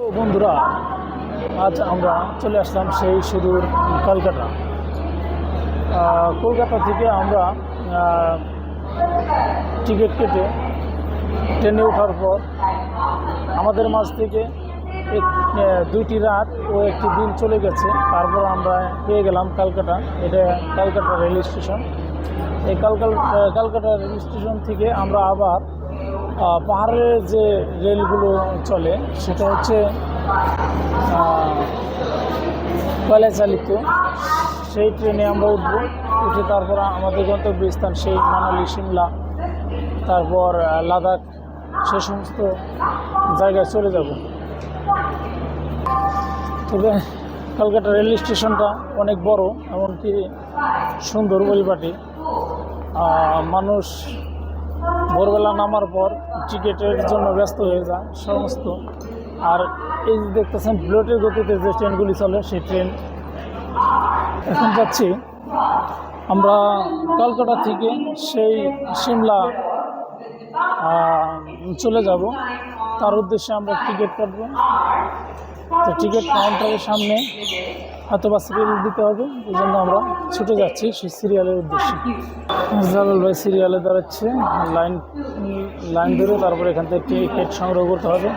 তো বন্ধুরা, আজ আমরা চলে আসলাম সেই সুদূর কলকাতা। কলকাতা থেকে আমরা টিকিট কেটে ট্রেনে ওঠার পর আমাদের মাঝ থেকে দুইটি রাত ও একটি দিন চলে গেছে। তারপর আমরা পেয়ে গেলাম ক্যালকাটা। এটা ক্যালকাটা রেল স্টেশন। এই ক্যালকাটা রেল স্টেশন থেকে আমরা আবার পাহাড়ের যে রেলগুলো চলে সেটা হচ্ছে কয়লায় চালিত, সেই ট্রেনে আমরা উঠবো। উঠে তারপর আমাদের গন্তব্যস্থান সেই মানালি, সিমলা, তারপর লাদাখ, সে সমস্ত জায়গায় চলে যাব। তবে কলকাতা রেল স্টেশনটা অনেক বড়, এমনকি সুন্দর পরিপাটি। মানুষ ভোরবেলা নামার পর টিকিটের জন্য ব্যস্ত হয়ে যায় সমস্ত। আর এই যে দেখতেছেন বুলেটের গতিতে যে ট্রেনগুলি চলে, সেই ট্রেন এখন যাচ্ছি আমরা কলকাতা থেকে সেই সিমলা চলে যাব। তার উদ্দেশ্যে আমরা টিকিট কাটবো। তো টিকিট কাউন্টারের সামনে হয়তো বা সিরিয়াল দিতে হবে, এই জন্য আমরা ছুটে যাচ্ছি সেই সিরিয়ালের উদ্দেশ্যে। জালাল ভাই সিরিয়ালে দাঁড়াচ্ছে, লাইন ধরে তারপর এখান থেকে টিকিট সংগ্রহ করতে হবে।